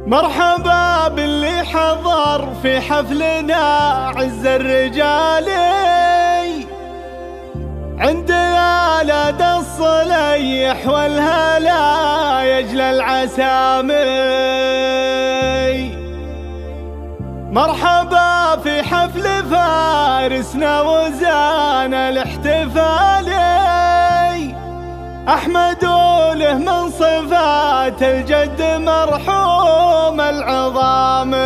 مرحبا باللي حضر في حفلنا عز الرجال، عند آلة الصليح والهلا يجل العسامي. مرحبا في حفل فارسنا وزان الاحتفالي، أحمد له من صفات الجد مرحوم العظامي.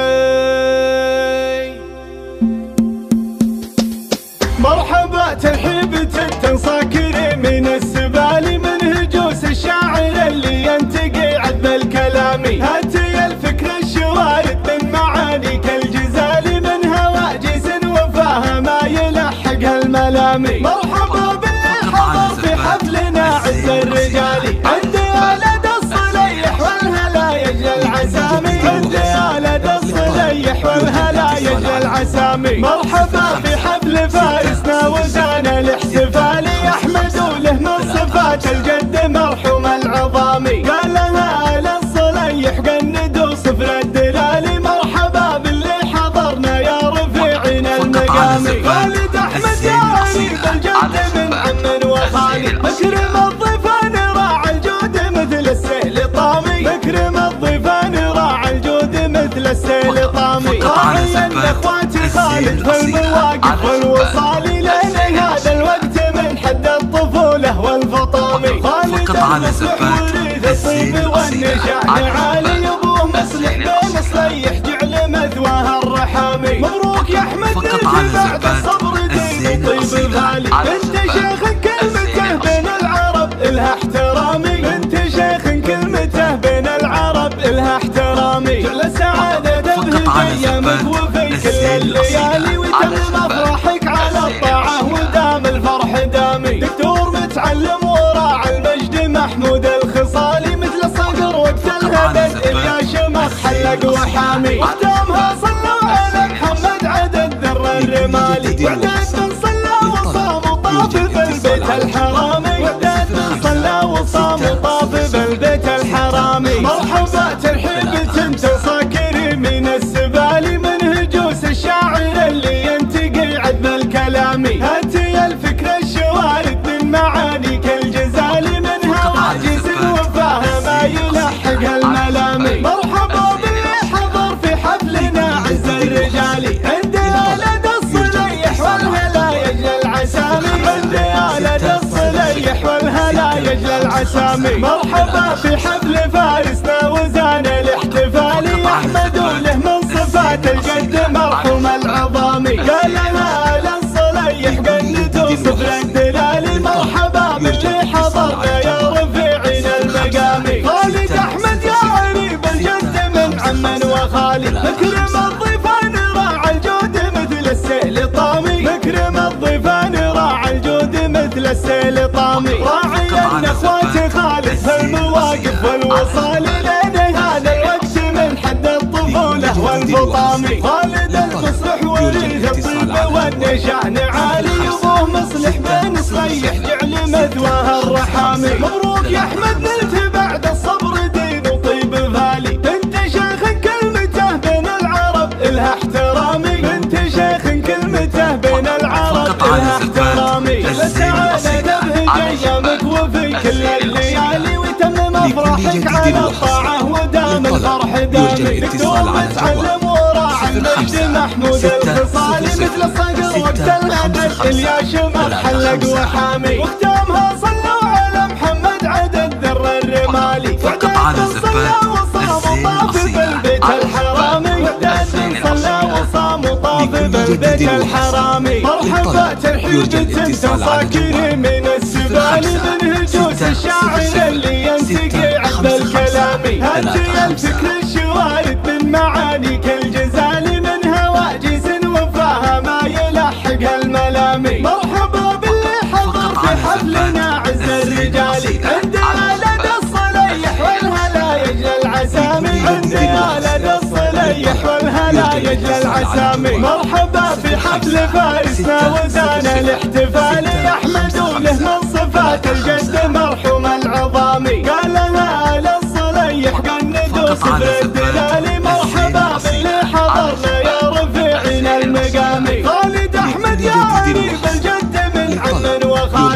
مرحبا ترحيب تنصاكري من السبالي، من هجوس الشاعر اللي ينتقي عذب الكلامي. هاتي الفكر الشوارد من معاني كالجزالي، من هواجس وفاها ما يلحق الملامي. مرحبا باللي حضر في حفلنا عز الرجالي، عند آلة الصليح والهلا يجل العسامي. عند آلة الصليح والهلا يجل العسامي. مرحبا في حفل فارسنا وزان الاحتفالي، أحمد له من صفات الجد مرحوم العظامي. قال لها آل الصليح قندوا صفر الدلالي، مرحبا باللي حضرنا يا رفيعين المقامي. خالد أحمد يا غريب الجد من عم وخالي، مكرم الضيفان راعى الجود مثل السيل طامي. مكرم الضيفان راعى الجود مثل السيل طامي. راعي اخواتي خالد في المواقف والوصال، لين هذا الوقت من حد الطفوله والفطامي. خالد المصلح وريث الطيب والنشان عالي، ابوه مصلح بين صليح جعل مثواه الرحامي. مبروك يا احمد نلت بعد الصبر دين طيب غالي، بنت شيخ كلمته بين العرب الها احترامي. بنت شيخ كلمته بين العرب الها احترامي. جعل سعادة تبهج ايامك وفي كل الليالي، ويتم افراحك على الطاعة ودام الفرح دامي. دكتور متعلم وراعى المجد محمود الخصالي، مثل الصقر وقت الهبد إذا شمخ حلق وحامي. واختامها صلوا على محمد عدد ذر الرمالي، وعداد من صلى وصام وطاف بالبيت الحرامي. وعداد من صلى وصام وطاف بالبيت الحرامي. مرحبا ترحيب تنصاكري من السبالي، من هجوس الشاعر اللي ينتقي عذب الكلامي. هاتي الفكر الشوارد من معاني كالجزالي، من هواجس وفاها ما يلحق الملامي. مرحبا باللي حضر في حفلنا عز الرجالي، عند آلة الصليح والهلا يجل العسامي. عند آلة الصليح والهلا يجل العسامي. مرحبا في حفل فارسنا وزان الاحتفالي، أحمد له من صفات الجد مرحوم العظامي. قال لنا آل الصليح قندوا صفر الدلالي، مرحبا باللي حضرنا يا رفيعين المقامي. خالد أحمد يا غريب الجد من عم وخالي، مكرم الضيفان راعى الجود مثل السيل طامي. مكرم الضيفان راعى الجود مثل السيل طامي. راعي اخواتي خالد في المواقف والوصال، لين هذا الوقت من حد الطفوله والفطامي. خالد المصلح وريث الطيب والنشان عالي، ابوه مصلح بين صليح جعل مثواه الرحامي. مبروك يا احمد نلت بعد الصبر دين وطيب غالي، بنت شيخ كلمته بين العرب الها احترامي. بنت شيخ كلمته بين العرب الها احترامي. السعادة تبهج ايامك وفي كل الليالي، ويتمم افراحك على الطاعة ودام الفرح دامي. دكتور متعلم وراعى المجد محمود الخصالي، مثل الصقر وقت الهبد اليا شمخ حلق وحامي. واختامها صلوا على محمد عدد ذر الرمالي. وعداد من صلى وصام وطاف بالبيت الحرامي. وعداد من صلى وصام وطاف بالبيت الحرامي. مرحبا ترحيب تنصاكري من السبالي، من هجوس الشاعر اللي ينتقي عذب الكلامي. هاتي الفكر الشوارد من معاني كالجزالي، من هواجس وفاها ما يلحق الملامي. مرحبا باللي حضر في حفلنا عز الرجالي، عند آلة الصليح والهلا يجل العسامي. عند آلة الصليح والهلا يجل العسامي. مرحبا في حفل فارسنا وزان الاحتفالي، أحمد له من صفات الجد مرحوم العظامي. قال لنا آل الصليح قندوا صفر الدلالي،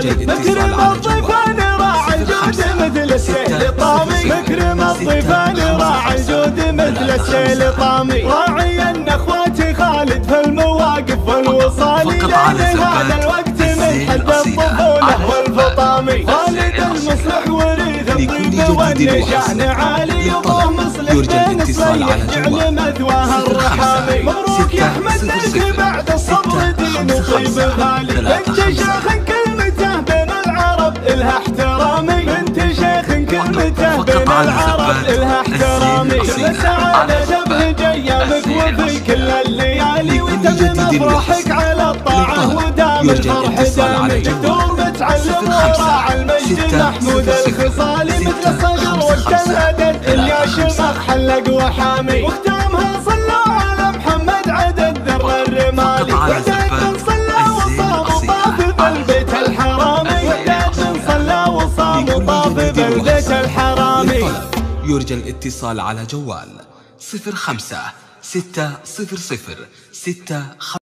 مكرم الضيفان راعى الجود مثل السيل طامي، مكرم الضيفان راعى الجود مثل السيل طامي، راعي النخوات خالد في المواقف والوصال، لأن هذا الوقت من حد الطفولة والفطامي، خالد المصلح وريث الطيب والنشان عالي، وضوه مصلح بين صليح جعل مثواه الرحامي، مبروك يا احمد لك بعد الصبر دين وطيب غالي، انت شيخ كلمته بين العرب الها احترامي، انت شيخ كلمته بين العرب الها احترامي، سعادة ابهج ايامك وفي كل الليالي، وتم افراحك على الطاعة ودام الفرح دامي، دكتور متعلم وراعى المجد محمود الخصالي، مثل الصقر والكلهد الدنيا شمخ حلق وحامي، وختامها صلوا على محمد عدد ذر الرمالي، وعدد صلى وصام وطاف بالبيت الحرامي، وعدد صلى وصام وطاف بالبيت الحرامي. يرجى الاتصال على جوال 05 600 6